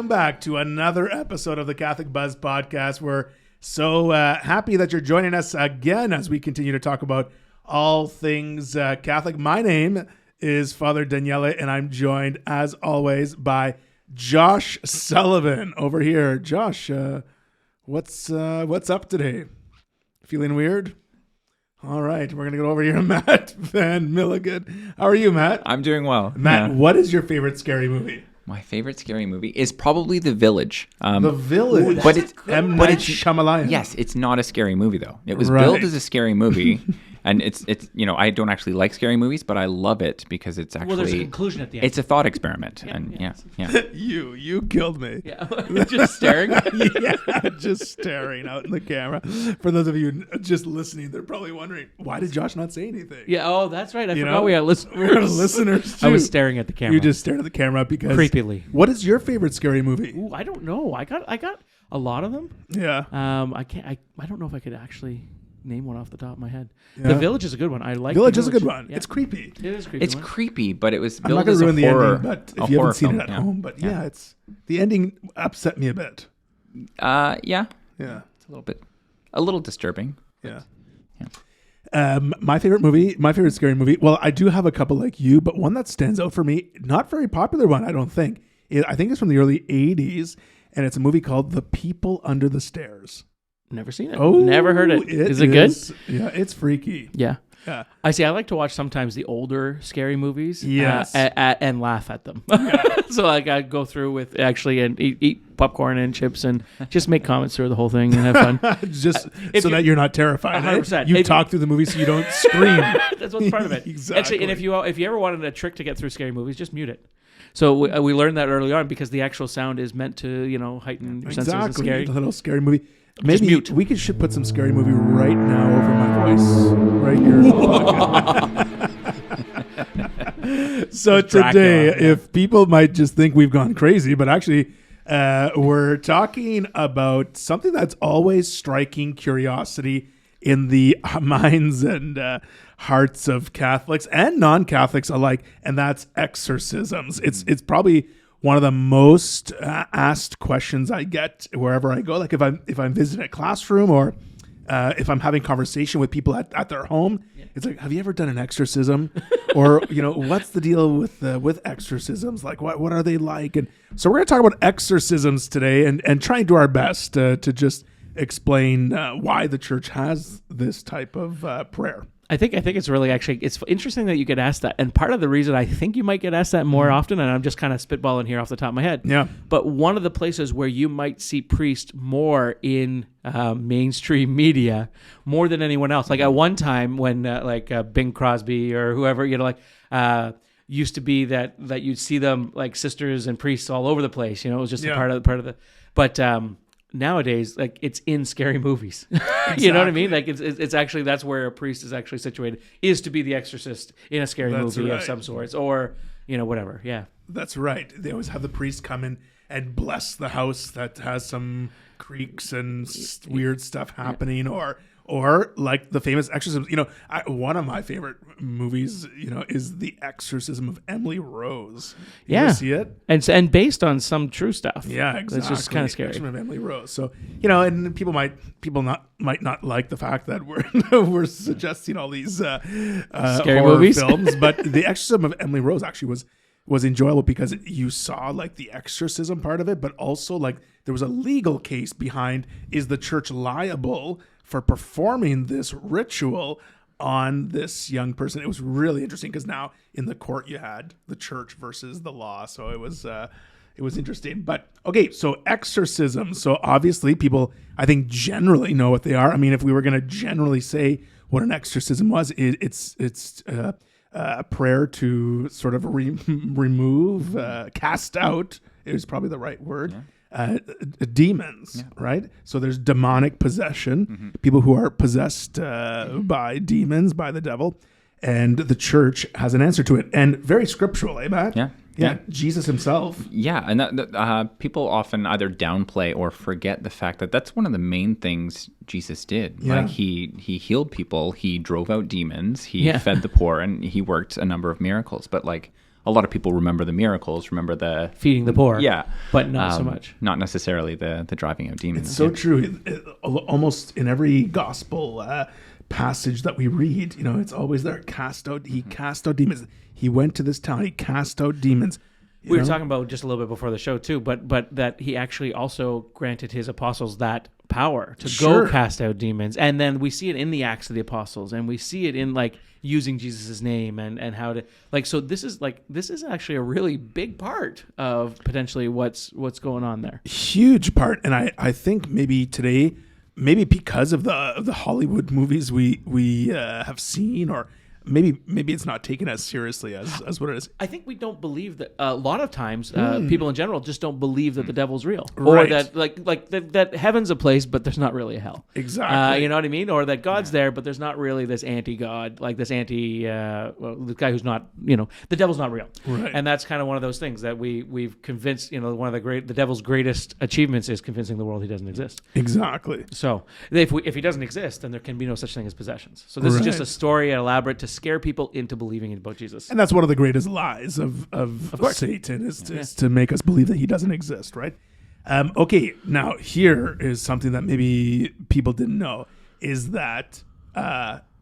welcome back to another episode of the Catholic Buzz podcast. We're so happy that you're joining us again as we continue to talk about all things Catholic. My name is Father Daniele, and I'm joined, as always, by Josh Sullivan over here. Josh, what's up today? Feeling weird? All right, we're going to go over here to Matt Van Milligan. How are you, Matt? I'm doing well. Matt, What is your favorite scary movie? My favorite scary movie is probably The Village. The Village? But it's Shyamalan. Yes, it's not a scary movie, though. It was billed as a scary movie. And it's I don't actually like scary movies, but I love it because it's actually... Well, there's a conclusion at the end. It's a thought experiment. You killed me. Yeah, just staring. Yeah, just staring out in the camera. For those of you just listening, they're probably wondering, why did Josh not say anything? Yeah, oh, that's right. I forgot we had listeners. We have listeners, too. I was staring at the camera. You just stared at the camera because... Creepily. What is your favorite scary movie? Ooh, I don't know. I got a lot of them. Yeah. I don't know if I could actually name one off the top of my head. Yeah. The Village is a good one. I like Village is a good one. Yeah. It's creepy. It is creepy. It's creepy, but it was I'm not billed going to as a ruin horror. the ending, but if you haven't seen it at home. But yeah, it's the ending upset me a bit. Yeah. Yeah. It's a little disturbing. Yeah. Yeah. My favorite scary movie. Well, I do have a couple like you, but one that stands out for me, not very popular one, I don't think. I think it's from the early 80s, and it's a movie called The People Under the Stairs. Never seen it. Oh, never heard it. Is it good? Yeah, it's freaky. Yeah. Yeah. I like to watch sometimes the older scary movies. Yes. And laugh at them. So like I go through with actually and eat popcorn and chips and just make comments through the whole thing and have fun. Just so that you're not terrified. 100%. You talk through the movie so you don't scream. That's what's part of it. Exactly. Actually, and if you ever wanted a trick to get through scary movies, just mute it. So we learned that early on because the actual sound is meant to heighten your senses of scary. A little scary movie. Maybe we should put some scary movie right now over my voice, right here. So today, if people might just think we've gone crazy, but actually we're talking about something that's always striking curiosity in the minds and hearts of Catholics and non-Catholics alike, and that's exorcisms. It's probably one of the most asked questions I get wherever I go. Like if I'm visiting a classroom or if I'm having conversation with people at their home, it's like, have you ever done an exorcism? Or what's the deal with exorcisms? Like what are they like? And so we're going to talk about exorcisms today and try and do our best to just explain why the church has this type of prayer. I think it's really it's interesting that you get asked that, and part of the reason I think you might get asked that more often, and I'm just kind of spitballing here off the top of my head. Yeah. But one of the places where you might see priests more in mainstream media more than anyone else, like at one time when Bing Crosby or whoever used to be that you'd see them like sisters and priests all over the place. It was just a part of the. But nowadays, like it's in scary movies. Exactly. You know what I mean? Like it's actually that's where a priest is actually situated, is to be the exorcist in a scary movie of some sorts, or whatever. Yeah, that's right. They always have the priest come in and bless the house that has some creaks and weird stuff happening, or like the famous exorcism. One of my favorite movies, is The Exorcism of Emily Rose. You ever see it? And based on some true stuff. Yeah, exactly. It's just kind of scary. Exorcism of Emily Rose. So and people might not like the fact that we're suggesting all these scary horror movies films, but The Exorcism of Emily Rose actually was enjoyable because you saw like the exorcism part of it, but also like there was a legal case behind, is the church liable for performing this ritual on this young person? It was really interesting because now in the court you had the church versus the law. So it was interesting. But okay, so exorcism. So obviously people, I think, generally know what they are. I mean, if we were going to generally say what an exorcism was, it's a prayer to sort of remove, cast out is probably the right word. Demons, right? So there's demonic possession, people who are possessed by demons, by the devil, and the church has an answer to it. And very scriptural, eh, Matt? Yeah. Jesus himself. Yeah, and people often either downplay or forget the fact that that's one of the main things Jesus did. Yeah. Like he healed people, he drove out demons, he fed the poor, and he worked a number of miracles. But like a lot of people remember the miracles, remember the feeding the poor. Yeah, but not so much. Not necessarily the driving out demons. It's so true. Almost in every gospel passage that we read, it's always there. He cast out demons. He went to this town. He cast out demons. We were talking about just a little bit before the show too, but that he actually also granted his apostles that power to go cast out demons, and then we see it in the Acts of the Apostles, and we see it in like using Jesus' name and how to like. So this is actually a really big part of potentially what's going on there. Huge part, and I think maybe today, maybe because of the Hollywood movies we have seen, or maybe it's not taken as seriously as what it is. I think we don't believe that a lot of times people in general just don't believe that the devil's real, Right. or that that heaven's a place but there's not really a hell. Exactly. You know what I mean? Or that God's there but there's not really this anti-God, like this the guy who's not, the devil's not real. Right. And that's kind of one of those things that we've convinced, one of the devil's greatest achievements is convincing the world he doesn't exist. Exactly. So if he doesn't exist, then there can be no such thing as possessions. So this is just a story elaborate to scare people into believing about Jesus. And that's one of the greatest lies of Satan is to make us believe that he doesn't exist, right? Okay, now here is something that maybe people didn't know, is that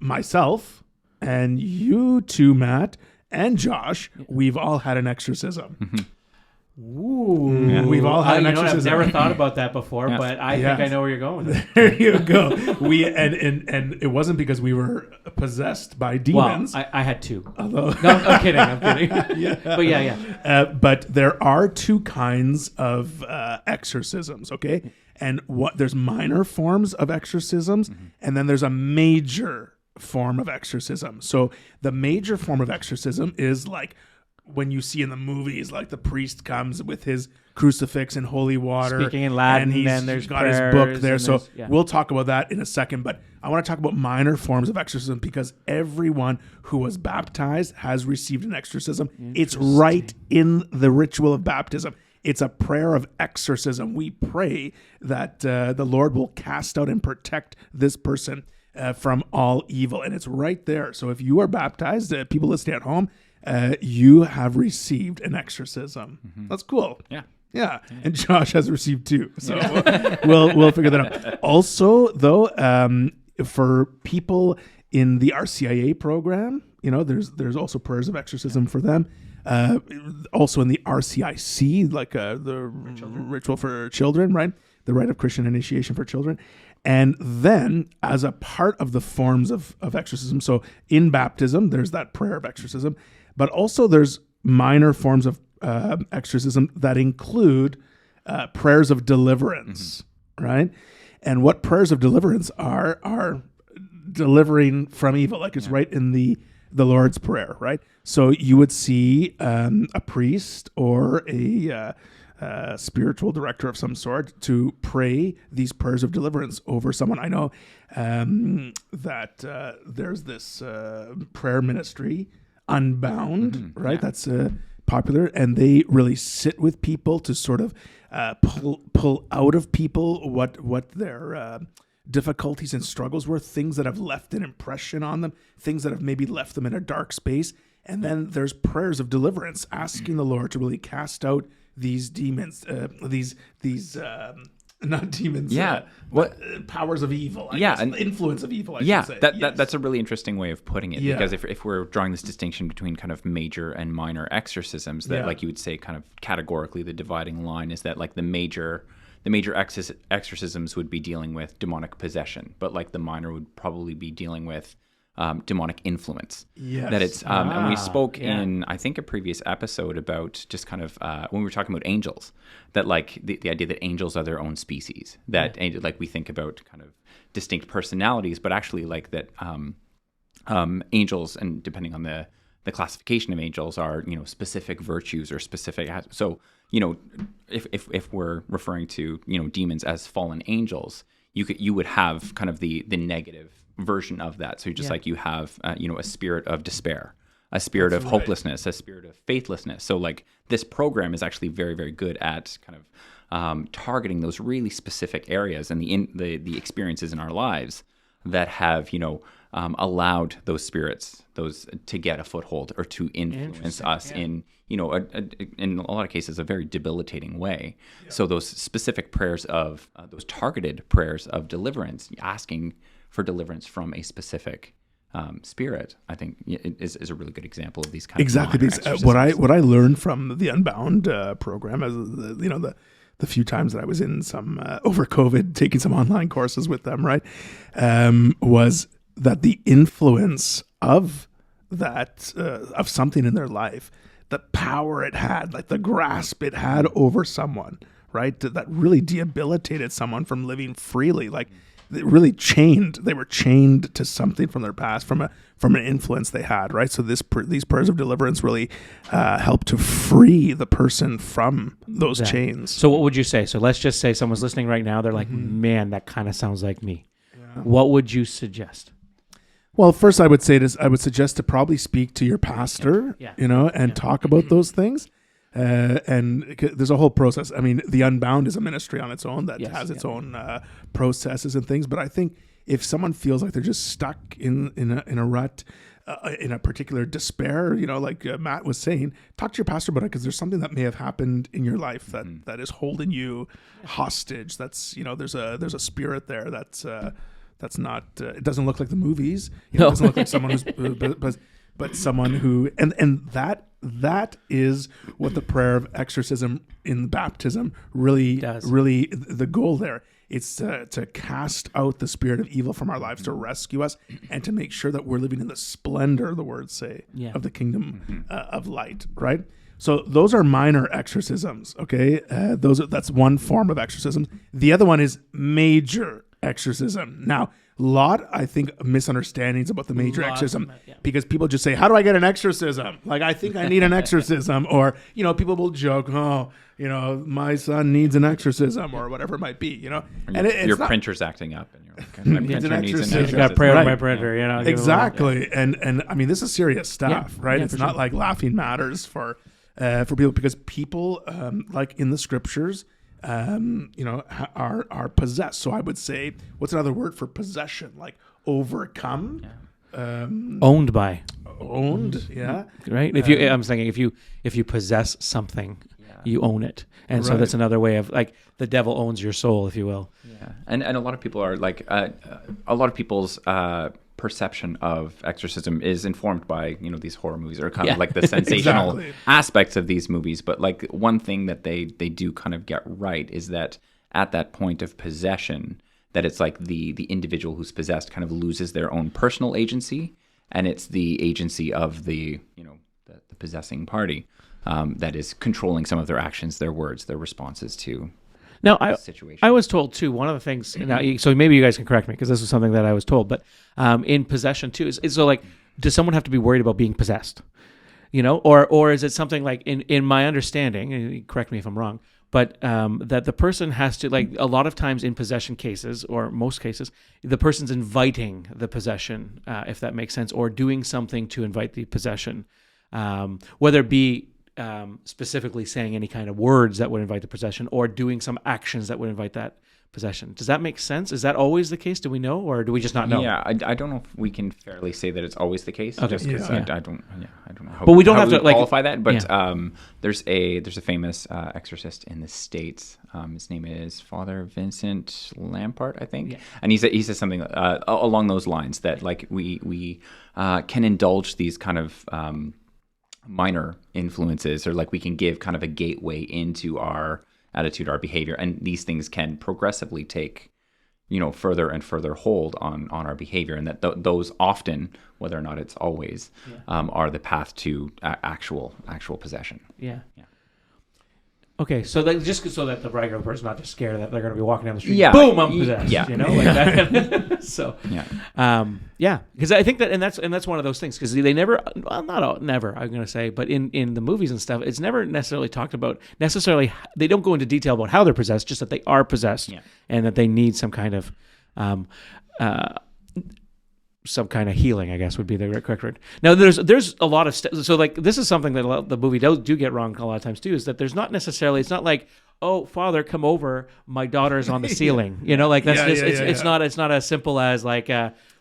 myself and you too, Matt, and Josh, we've all had an exorcism. Mm-hmm. Ooh, yeah. We've all had an exorcism. I've never thought about that before, but I think I know where you're going. There you go. We and it wasn't because we were possessed by demons. Well, I had two. Although, no, I'm kidding. yeah. But yeah. But there are two kinds of exorcisms. Okay, and there's minor forms of exorcisms, and then there's a major form of exorcism. So the major form of exorcism is like when you see in the movies, like the priest comes with his crucifix and holy water, speaking in Latin, and there's got his book there. So yeah. We'll talk about that in a second, but I want to talk about minor forms of exorcism because everyone who was baptized has received an exorcism. It's right in the ritual of baptism. It's a prayer of exorcism. We pray that the Lord will cast out and protect this person from all evil, and it's right there. So if you are baptized, people listening at home, you have received an exorcism. Mm-hmm. That's cool. Yeah. And Josh has received two. So we'll figure that out. Also, though, for people in the RCIA program, there's also prayers of exorcism for them. Also in the RCIC, like the ritual for children, right? The rite of Christian initiation for children. And then as a part of the forms of exorcism, so in baptism, there's that prayer of exorcism, but also there's minor forms of exorcism that include prayers of deliverance, right? And what prayers of deliverance are delivering from evil, like it's right in the Lord's Prayer, right? So you would see a priest or a spiritual director of some sort to pray these prayers of deliverance over someone. I know that there's this prayer ministry, Unbound, right? That's popular, and they really sit with people to sort of pull out of people what their difficulties and struggles were, things that have left an impression on them, things that have maybe left them in a dark space. And then there's prayers of deliverance, asking the Lord to really cast out these demons, these not demons, powers of evil, and influence of evil, I should say. That's a really interesting way of putting it, because if we're drawing this distinction between kind of major and minor exorcisms, that like you would say kind of categorically the dividing line is that like the major exorcisms would be dealing with demonic possession, but like the minor would probably be dealing with demonic influence. Yes. That it's and we spoke in I think a previous episode about just kind of when we were talking about angels, that like the idea that angels are their own species, that like we think about kind of distinct personalities, but actually like that angels, and depending on the classification of angels, are specific virtues or specific. So if we're referring to demons as fallen angels, you would have kind of the negative version of that. So just like you have a spirit of despair, a spirit of hopelessness, a spirit of faithlessness. So like this program is actually very, very good at kind of targeting those really specific areas and the experiences in our lives that have, allowed those spirits, to get a foothold or to influence us in, in a lot of cases, a very debilitating way. Yeah. So those specific prayers those targeted prayers of deliverance, asking for deliverance from a specific spirit, I think is a really good example of these kind exactly. of Because what I learned from the Unbound program, as the few times that I was in some over COVID, taking some online courses with them, right, was that the influence of that of something in their life, the power it had, like the grasp it had over someone, right, that really debilitated someone from living freely, like. They really they were chained to something from their past, from an influence they had, right? So these prayers of deliverance really help to free the person from those chains. So what would you say? So let's just say someone's listening right now. They're like, man, that kind of sounds like me. Yeah. What would you suggest? Well, first I would suggest to probably speak to your pastor, and talk about those things. And there's a whole process. I mean, the Unbound is a ministry on its own that has its own processes and things. But I think if someone feels like they're just stuck in a rut, in a particular despair, like Matt was saying, talk to your pastor about it, because there's something that may have happened in your life that is holding you hostage. That's there's a spirit there that's not. It doesn't look like the movies. It doesn't look like someone who's but someone who and that is what the prayer of exorcism in baptism really does. Really, the goal there. It's to cast out the spirit of evil from our lives, to rescue us, and to make sure that we're living in the splendor, the words say, of the kingdom of light. Right. So those are minor exorcisms. Okay, that's one form of exorcism. The other one is major exorcism. Now, I think, misunderstandings about the major exorcism, because people just say, how do I get an exorcism? Like, I think I need an exorcism. Or, people will joke, my son needs an exorcism, or whatever it might be, And your printer's acting up, and you're like, my printer needs an exorcism. Got prayer on my printer, Exactly. And I mean, this is serious stuff, right? It's not like laughing matters for people, because people, like in the scriptures, are possessed. So I would say, what's another word for possession? Like overcome, owned by, yeah, right. I'm thinking if you possess something, you own it, and so that's another way of, like, the devil owns your soul, if you will. Yeah, and a lot of people are like, a lot of people's perception of exorcism is informed by these horror movies, or kind of like the sensational aspects of these movies. But like, one thing that they do kind of get right is that at that point of possession, that it's like the individual who's possessed kind of loses their own personal agency, and it's the agency of the possessing party that is controlling some of their actions, their words, their responses to. Now, I was told too, one of the things, so maybe you guys can correct me, because this was something that I was told, but in possession too, is so, like, does someone have to be worried about being possessed? Or is it something like, in my understanding, and correct me if I'm wrong, but that the person has to, like, a lot of times in possession cases, or most cases, the person's inviting the possession, if that makes sense, or doing something to invite the possession, whether it be specifically saying any kind of words that would invite the possession, or doing some actions that would invite that possession. Does that make sense? Is that always the case? Do we know, or do we just not know? Yeah, I don't know if we can fairly say that it's always the case. Okay. Just because I don't know. But we don't have to qualify that. But there's a famous exorcist in the States. His name is Father Vincent Lampart, I think. Yeah. And he says something along those lines, that like we can indulge these kind of minor influences, or like we can give kind of a gateway into our attitude, our behavior, and these things can progressively take further and further hold on our behavior, and that those often, whether or not it's always, are the path to actual possession. Okay, so just so that the regular person's not just scared that they're going to be walking down the street, boom, I'm possessed. That. So, because I think that, and that's one of those things, because they never, well, not never, I'm going to say, but in the movies and stuff, it's never necessarily talked about. Necessarily, they don't go into detail about how they're possessed, just that they are possessed, and that they need some kind of healing, I guess would be the correct word. Now, there's a lot of so like, this is something that the movie do get wrong a lot of times too, is that there's not necessarily, it's not like, oh, Father, come over, my daughter's on the ceiling. You know, like that's it's not as simple as like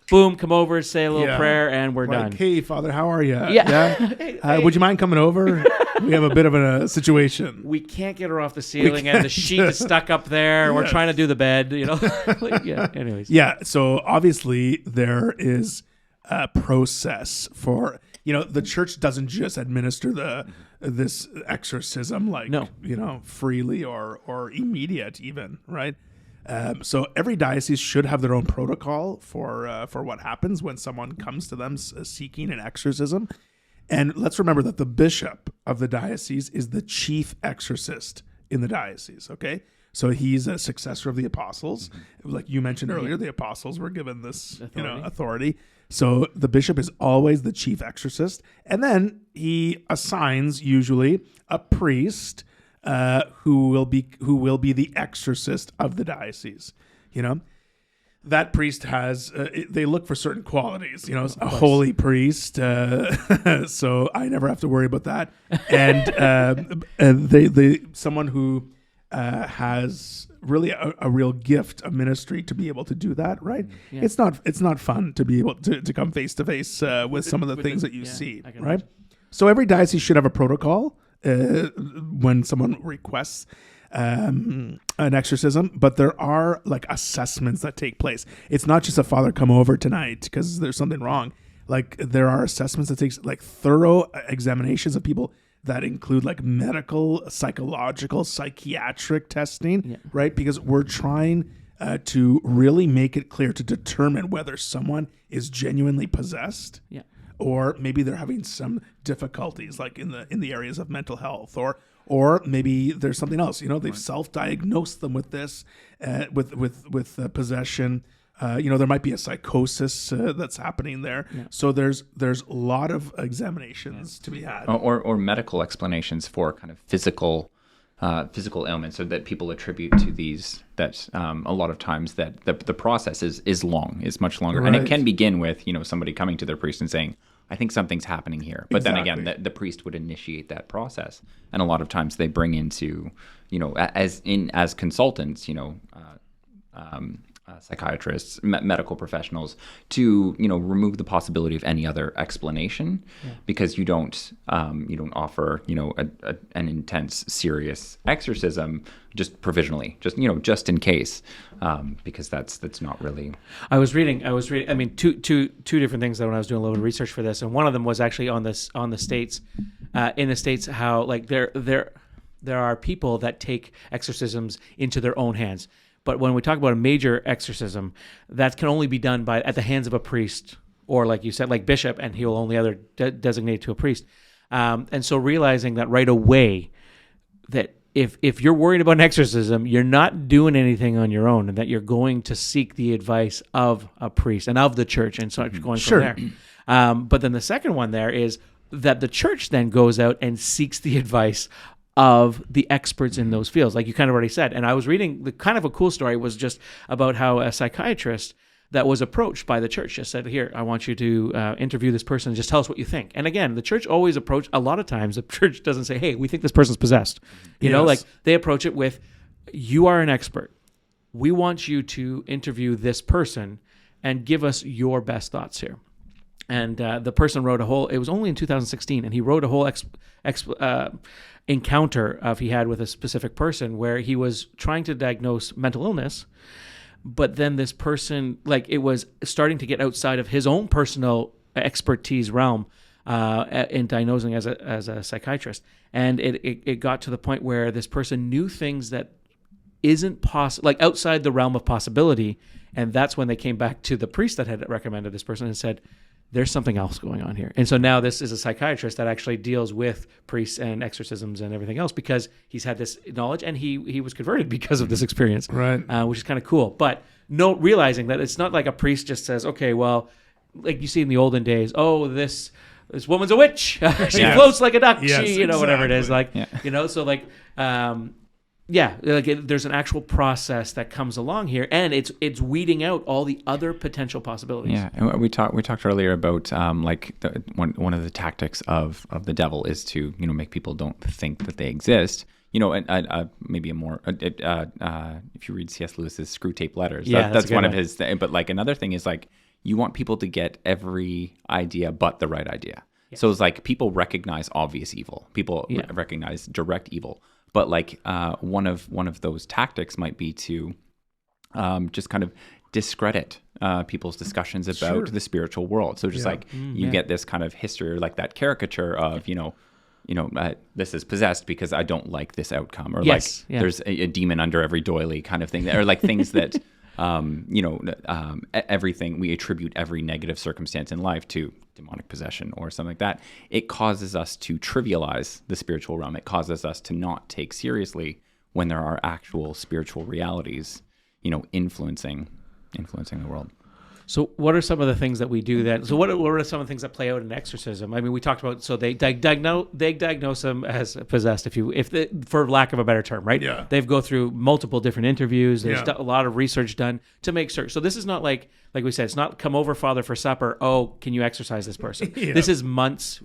boom, come over, say a little prayer, and we're done. Hey, Father, how are you? Yeah. Hey. Would you mind coming over? We have a bit of a situation. We can't get her off the ceiling, and the sheet is stuck up there. Yes. We're trying to do the bed, you know. Anyways. Yeah. So obviously there is a process for, the church doesn't just administer this exorcism freely or immediate even, right? So every diocese should have their own protocol for what happens when someone comes to them seeking an exorcism. And let's remember that the bishop of the diocese is the chief exorcist in the diocese, okay? So he's a successor of the apostles. Mm-hmm. Like you mentioned earlier, the apostles were given this authority. So the bishop is always the chief exorcist. And then he assigns usually a priest who will be the exorcist of the diocese. That priest has they look for certain qualities. A holy priest, so I never have to worry about that. And they someone who has really a real gift of ministry to be able to do that, right? Yeah. It's not fun to be able to come face to face with some of the things that you see, right? Imagine. So every diocese should have a protocol when someone requests an exorcism, but there are like assessments that take place. It's not just a Father, come over tonight because there's something wrong. Like there are assessments that takes like thorough examinations of people that include like medical, psychological, psychiatric testing, right? Because we're trying to really make it clear to determine whether someone is genuinely possessed, or maybe they're having some difficulties, like in the areas of mental health, or maybe there's something else. They've self-diagnosed them with this, with possession. There might be a psychosis that's happening there. Yeah. So there's a lot of examinations to be had, or medical explanations for kind of physical ailments, or that people attribute to these. That a lot of times that the process is much longer, right. And it can begin with somebody coming to their priest and saying, I think something's happening here. But then again, the priest would initiate that process. And a lot of times they bring into, as consultants, psychiatrists, medical professionals, to remove the possibility of any other explanation, because you don't offer an intense, serious exorcism just provisionally, just in case, because that's not really. I was reading. I mean, two different things that when I was doing a little bit of research for this, and one of them was actually on the States, in the States, how like there are people that take exorcisms into their own hands. But when we talk about a major exorcism, that can only be done at the hands of a priest, or like you said, like bishop, and he will only other designate to a priest. And so realizing that right away, that if you're worried about an exorcism, you're not doing anything on your own, and that you're going to seek the advice of a priest and of the church, and so going from there. But then the second one there is that the church then goes out and seeks the advice of the experts in those fields, like you kind of already said. And I was reading the kind of a cool story was just about how a psychiatrist that was approached by the church just said, here, I want you to interview this person and just tell us what you think. And again, the church always a lot of times the church doesn't say, hey, we think this person's possessed. You know, like they approach it with, you are an expert. We want you to interview this person and give us your best thoughts here. And the person wrote it was only in 2016, and he wrote a whole encounter he had with a specific person where he was trying to diagnose mental illness, but then this person, like, it was starting to get outside of his own personal expertise realm in diagnosing as a psychiatrist. And it got to the point where this person knew things that isn't possible, like outside the realm of possibility. And that's when they came back to the priest that had recommended this person and said, there's something else going on here. And so now this is a psychiatrist that actually deals with priests and exorcisms and everything else, because he's had this knowledge, and he was converted because of this experience, right? Which is kind of cool. But realizing that it's not like a priest just says, okay, well, like you see in the olden days, oh, this woman's a witch. She floats like a duck. Yes, she, whatever it is, like, so like, there's an actual process that comes along here, and it's weeding out all the other potential possibilities. Yeah, and we talked earlier about one of the tactics of the devil is to make people don't think that they exist. maybe a more if you read C.S. Lewis's Screw Tape Letters, Yeah, that's one of his. But like another thing is like you want people to get every idea but the right idea. Yes. So it's like people recognize obvious evil, people recognize direct evil, but like one of those tactics might be to just kind of discredit people's discussions about the spiritual world. So just you get this kind of history, or like that caricature of this is possessed because I don't like this outcome, or there's a demon under every doily kind of thing, or like things that everything we attribute every negative circumstance in life to demonic possession or something like that. It causes us to trivialize the spiritual realm. It causes us to not take seriously when there are actual spiritual realities, influencing the world. So what are some of the things that we do that? So what are some of the things that play out in exorcism? I mean, we talked about, so they diagnose them as possessed, for lack of a better term, right? Yeah. They go through multiple different interviews. There's a lot of research done to make certain. So this is not like we said, it's not come over, Father, for supper. Oh, can you exorcise this person? This is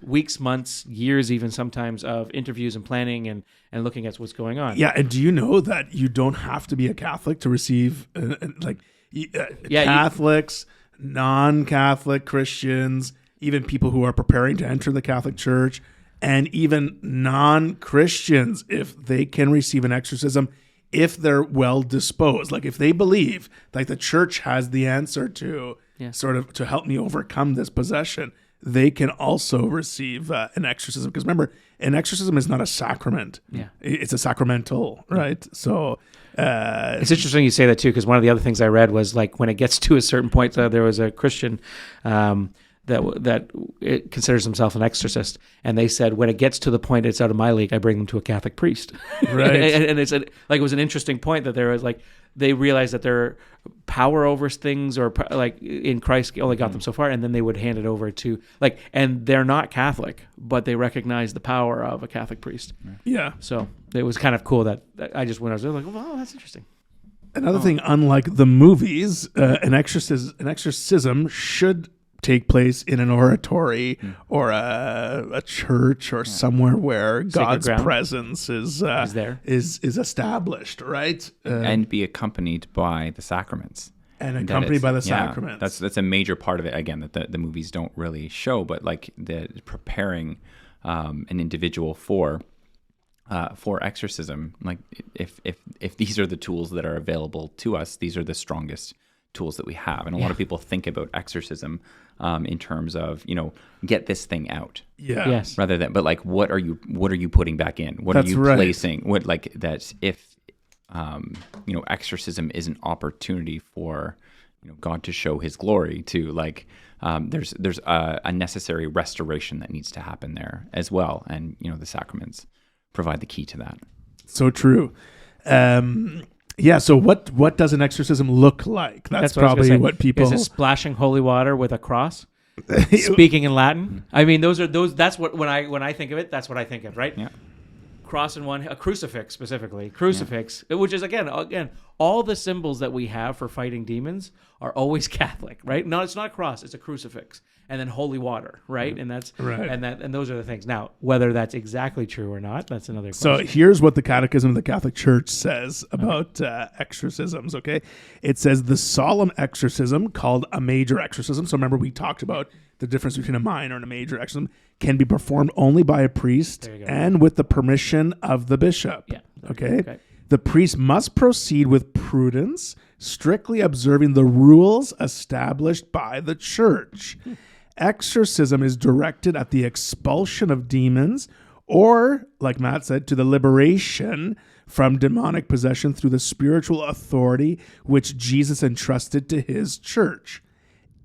weeks, months, years, even sometimes of interviews and planning and looking at what's going on. Yeah. And do you know that you don't have to be a Catholic to receive Catholics, non-Catholic Christians, even people who are preparing to enter the Catholic Church, and even non-Christians, if they can receive an exorcism, if they're well disposed, like if they believe like the church has the answer to sort of to help me overcome this possession, they can also receive an exorcism. Because remember, an exorcism is not a sacrament. Yeah. It's a sacramental, right? So it's interesting you say that too, because one of the other things I read was like when it gets to a certain point, there was a Christian that it considers himself an exorcist, and they said when it gets to the point it's out of my league, I bring them to a Catholic priest. Right. and it's it was an interesting point that there was like they realized that their power over things or like in Christ only got them so far, and then they would hand it over to and they're not Catholic, but they recognize the power of a Catholic priest. Yeah. So it was kind of cool that I just when I was there, like, wow, that's interesting. Another thing, unlike the movies, an exorcism should take place in an oratory or a church or somewhere where God's presence is there, is established, right? And be accompanied by the sacraments. And accompanied by the sacraments. That's a major part of it. Again, that the movies don't really show, but like the preparing an individual for exorcism. Like if these are the tools that are available to us, these are the strongest tools that we have. And a lot of people think about exorcism in terms of, get this thing out. Yeah. Yes. Rather than, but like, what are you putting back in? What That's are you right. placing? What like that if, exorcism is an opportunity for, God to show his glory to like, there's a necessary restoration that needs to happen there as well. And, the sacraments provide the key to that. So true. Yeah. So what does an exorcism look like? That's probably what people. Is it splashing holy water with a cross? Speaking in Latin. I mean, that's what when I think of it, that's what I think of, right? Yeah. Cross in one, a crucifix specifically, which is again, all the symbols that we have for fighting demons are always Catholic, right? No, it's not a cross, it's a crucifix, and then holy water, right? And that's right. And those are the things. Now, whether that's exactly true or not, that's another question. So here's what the Catechism of the Catholic Church says about exorcisms. Okay, it says the solemn exorcism called a major exorcism. So remember we talked about the difference between a minor and a major exorcism can be performed only by a priest and with the permission of the bishop. Yeah. Okay. The priest must proceed with prudence, strictly observing the rules established by the church. Exorcism is directed at the expulsion of demons or, like Matt said, to the liberation from demonic possession through the spiritual authority which Jesus entrusted to his church.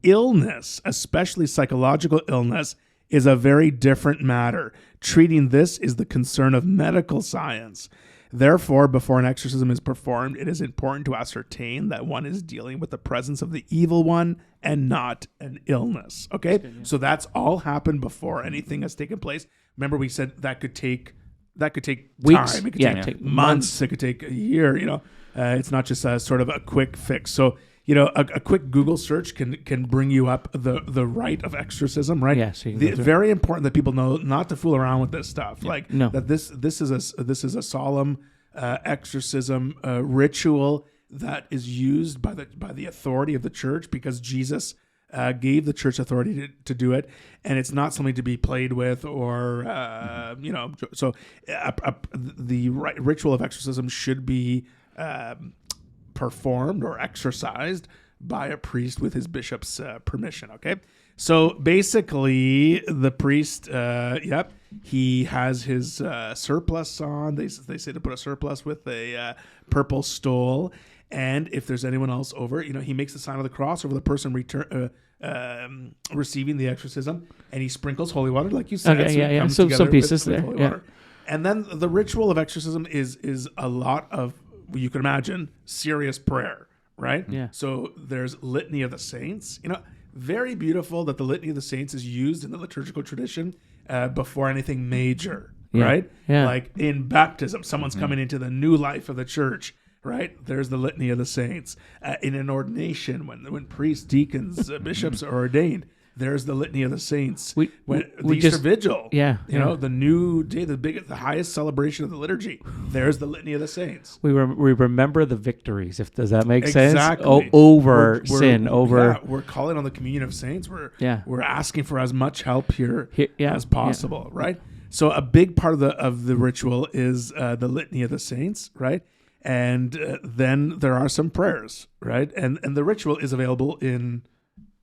Illness, especially psychological illness, is a very different matter. Treating this is the concern of medical science. Therefore, before an exorcism is performed, it is important to ascertain that one is dealing with the presence of the evil one and not an illness. Okay? Good, yeah. So that's all happened before anything has taken place. Remember we said that could take weeks. Time. It could take months. It could take a year, It's not just a sort of a quick fix. So, a quick Google search can bring you up the rite of exorcism, right? Yeah, so you can go through it. Very important that people know not to fool around with this stuff. Like No. that this is a solemn exorcism ritual that is used by the authority of the church, because Jesus gave the church authority to do it, and it's not something to be played with or So the ritual of exorcism should be performed or exercised by a priest with his bishop's permission. Okay, so basically the priest, he has his surplice on. They say to put a surplice with a purple stole. And if there's anyone else over, he makes the sign of the cross over the person receiving the exorcism, and he sprinkles holy water, like you said. Okay, it comes So together some pieces with there. holy Yeah. water. And then the ritual of exorcism is a lot of, you can imagine, serious prayer, right? Yeah. So there's litany of the saints. Very beautiful that the litany of the saints is used in the liturgical tradition before anything major, Yeah. right? Yeah. Like in baptism, someone's coming into the new life of the church. Right, there's the litany of the saints. In an ordination, when priests, deacons, bishops are ordained, there's the litany of the saints. We Easter Vigil, Yeah. the new day, the highest celebration of the liturgy. There's the litany of the saints. We remember the victories. Does that make sense? Exactly. Over We're- sin, over. Yeah, we're calling on the communion of saints. Yeah. We're asking for as much help here Yeah, as possible. Right. So a big part of the ritual is the litany of the saints. Right. And then there are some prayers, right? And the ritual is available in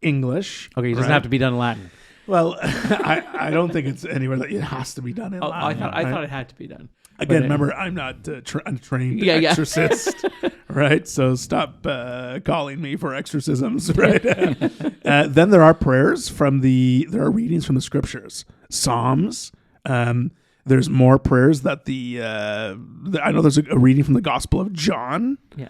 English. Okay, it doesn't have to be done in Latin. Well, I don't think it's anywhere that it has to be done in Latin. I thought it had to be done. Again, But, remember, I'm not a trained Yeah. exorcist, right? So stop calling me for exorcisms, right? Then there are prayers there are readings from the scriptures, Psalms. There's more prayers that I know there's a reading from the Gospel of John. Yeah.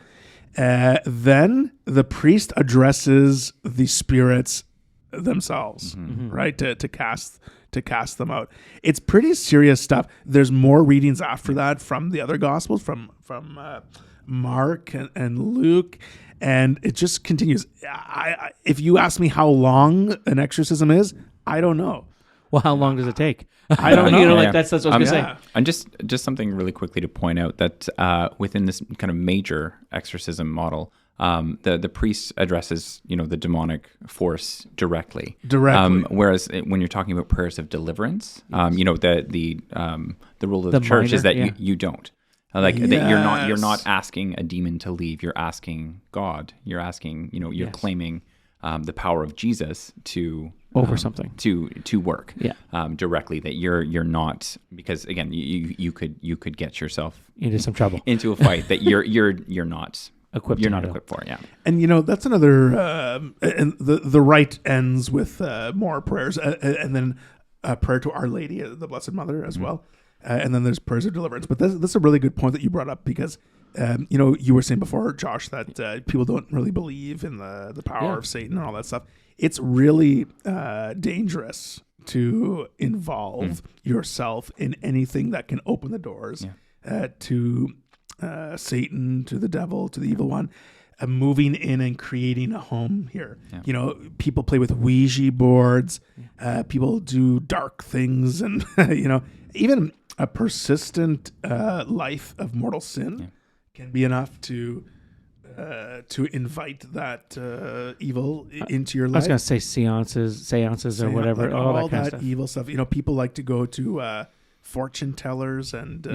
Then the priest addresses the spirits themselves, right? To cast them out. It's pretty serious stuff. There's more readings after that from the other Gospels, from Mark and Luke, and it just continues. If you ask me how long an exorcism is, I don't know. Well, how long does it take? I don't know. Yeah. That's what I was going to say. And just something really quickly to point out that within this kind of major exorcism model, the priest addresses the demonic force directly. Whereas when you're talking about prayers of deliverance, the rule of the church is that you don't. That you're not asking a demon to leave. You're asking God. You're asking you're claiming the power of Jesus to over something to work directly, that you're not, because again you could get yourself into some trouble, into a fight that you're not equipped for. And that's another and the rite ends with more prayers and then a prayer to Our Lady, the Blessed Mother, as well, and then there's prayers of deliverance. But this is a really good point that you brought up, because you were saying before, Josh, that people don't really believe in the power of Satan and all that stuff. It's really dangerous to involve yourself in anything that can open the doors to Satan, to the devil, to the evil one, moving in and creating a home here. Yeah. People play with Ouija boards. People do dark things, and even a persistent life of mortal sin can be enough to invite that evil into your life. I was going to say seances or whatever. Like all that stuff. evil stuff. People like to go to fortune tellers and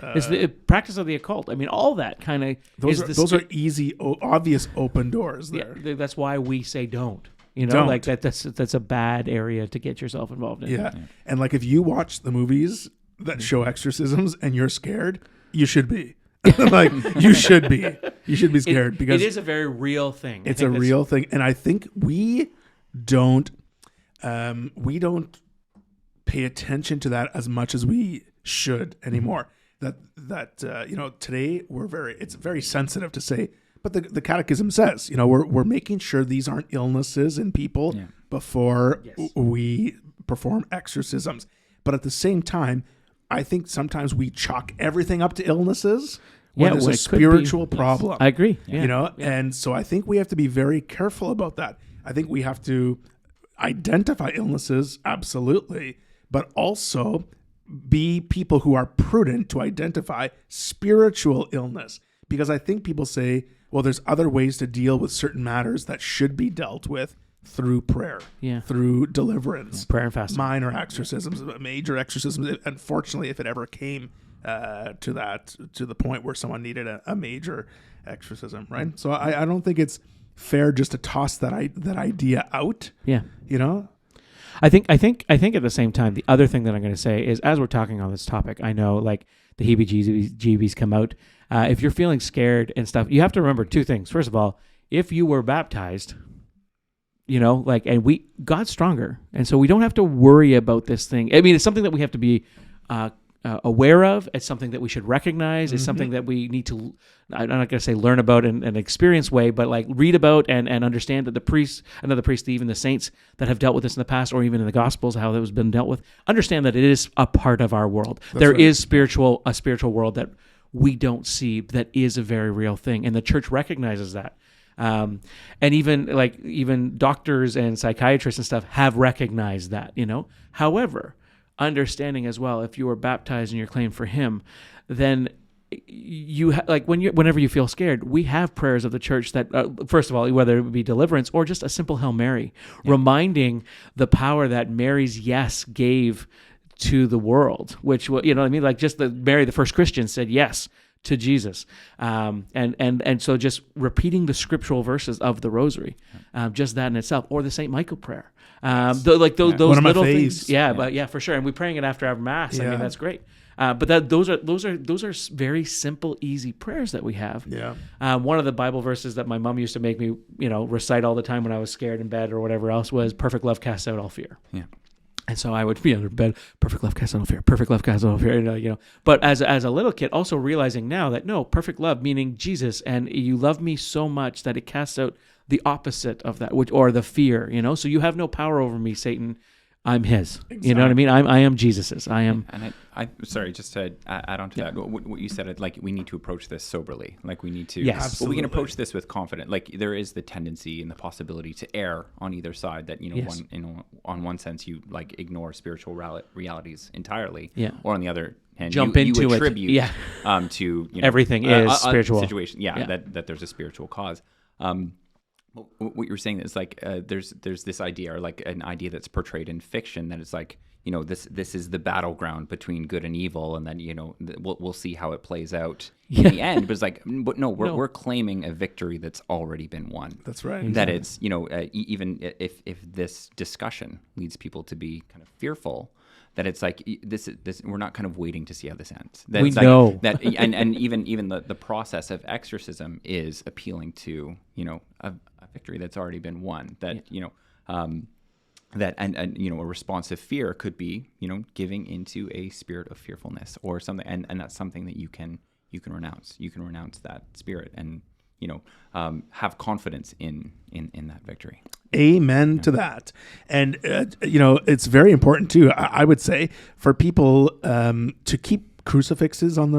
it's the practice of the occult. I mean, all that kind of those are easy, obvious open doors there. Yeah, that's why we say don't. Don't. Like that's a bad area to get yourself involved in. Yeah. And like, if you watch the movies that show exorcisms and you're scared, you should be. Like, you should be scared, because it is a very real thing. It's a real thing, and I think we don't pay attention to that as much as we should anymore. That today it's very sensitive to say, but the Catechism says, we're making sure these aren't illnesses in people before we perform exorcisms. But at the same time, I think sometimes we chalk everything up to illnesses, when Yeah, there's well, a it could be. spiritual Yes. problem. I agree. You know, and so I think we have to be very careful about that. I think we have to identify illnesses, absolutely, but also be people who are prudent to identify spiritual illness. Because I think people say, well, there's other ways to deal with certain matters that should be dealt with through prayer, through deliverance, prayer and fasting, minor exorcisms, major exorcisms. Unfortunately, if it ever came to the point where someone needed a major exorcism, right? So I don't think it's fair just to toss that idea out. Yeah. You know? I think at the same time, the other thing that I'm going to say is, as we're talking on this topic, I know like the heebie-jeebies come out. If you're feeling scared and stuff, you have to remember two things. First of all, if you were baptized, you know, like, and God's stronger. And so we don't have to worry about this thing. I mean, it's something that we have to be aware of. It's something that we should recognize. It's something that we need to, I'm not going to say learn about in an experience way, but like read about and understand that the priests, even the saints that have dealt with this in the past, or even in the Gospels, how that was been dealt with, understand that it is a part of our world. There is a spiritual world that we don't see that is a very real thing. And the church recognizes that. And even doctors and psychiatrists and stuff have recognized that, you know. However, understanding as well, if you are baptized and you're claimed for Him, then you whenever you feel scared, we have prayers of the church that first of all, whether it would be deliverance or just a simple Hail Mary, reminding the power that Mary's yes gave to the world, which, you know what I mean, like just Mary, the first Christian, said yes to Jesus, and so just repeating the scriptural verses of the Rosary, just that in itself, or the Saint Michael prayer, those little things, but for sure. And we're praying it after our Mass. I mean, that's great. But those are very simple, easy prayers that we have. Yeah. One of the Bible verses that my mom used to make me, you know, recite all the time when I was scared in bed or whatever else was, "Perfect love casts out all fear." Yeah. And so I would be under bed, perfect love casts out all fear, perfect love casts out all fear, you know. But as a little kid, also realizing now that no, perfect love, meaning Jesus, and you love me so much that it casts out the opposite of that, or the fear, you know. So you have no power over me, Satan. I'm His. Exactly. You know what I mean? I am Jesus's. I am. And I sorry, just to add on to that, what you said, like we need to approach this soberly. Like we need to. Yes, absolutely. But we can approach this with confidence. Like there is the tendency and the possibility to err on either side. That on one sense you like ignore spiritual realities entirely. Yeah. Or on the other hand, you attribute to everything is spiritual situation. Yeah. That there's a spiritual cause. What you're saying is like there's this idea, or like an idea that's portrayed in fiction, that it's like, you know, this is the battleground between good and evil, and then, you know, we'll see how it plays out in the end. But it's like, but no, we're claiming a victory that's already been won. That's right. That it's, you know, even if this discussion leads people to be kind of fearful, that it's like this we're not kind of waiting to see how this ends. We know that, and even the process of exorcism is appealing to, you know, a victory that's already been won. That you know, that and you know, a responsive fear could be, you know, giving into a spirit of fearfulness or something, and that's something that you can renounce. You can renounce that spirit and, you know, have confidence in that victory. Amen to that. And, you know, it's very important too, I would say, for people to keep crucifixes in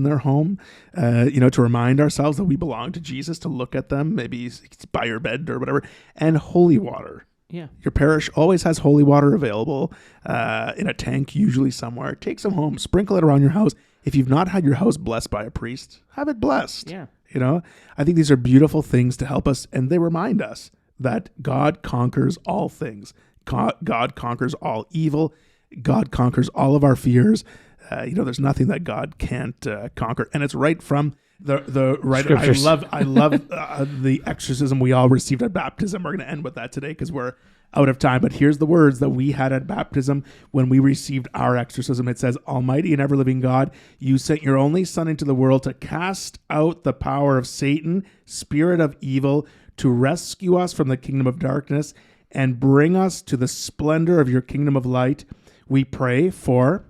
their home, you know, to remind ourselves that we belong to Jesus, to look at them, maybe by your bed or whatever, and holy water. Yeah. Your parish always has holy water available in a tank, usually somewhere. Take some home, sprinkle it around your house. If you've not had your house blessed by a priest, have it blessed. Yeah. You know, I think these are beautiful things to help us, and they remind us that God conquers all things. God conquers all evil. God conquers all of our fears. You know, there's nothing that God can't conquer, and it's right from the right. Scriptures. I love the exorcism we all received at baptism. We're going to end with that today because we're out of time. But here's the words that we had at baptism when we received our exorcism. It says, "Almighty and ever-living God, you sent your only Son into the world to cast out the power of Satan, spirit of evil, to rescue us from the kingdom of darkness and bring us to the splendor of your kingdom of light. We pray for,"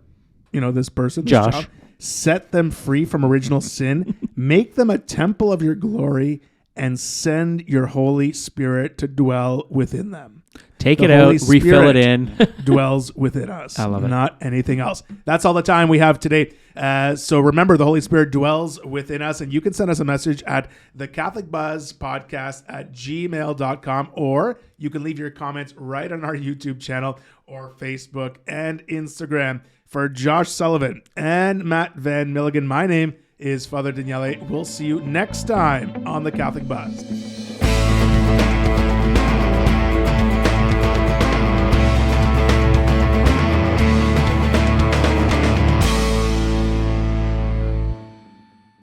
you know, this person, Josh, child, "set them free from original sin, make them a temple of your glory, and send your Holy Spirit to dwell within them." Take The it out, Holy refill it Spirit in. dwells within us. I love it. Not anything else. That's all the time we have today. So remember, the Holy Spirit dwells within us, and you can send us a message at the Catholic Buzz Podcast at gmail.com, or you can leave your comments right on our YouTube channel or Facebook and Instagram. For Josh Sullivan and Matt Van Milligan, my name is Father Daniele. We'll see you next time on the Catholic Buzz.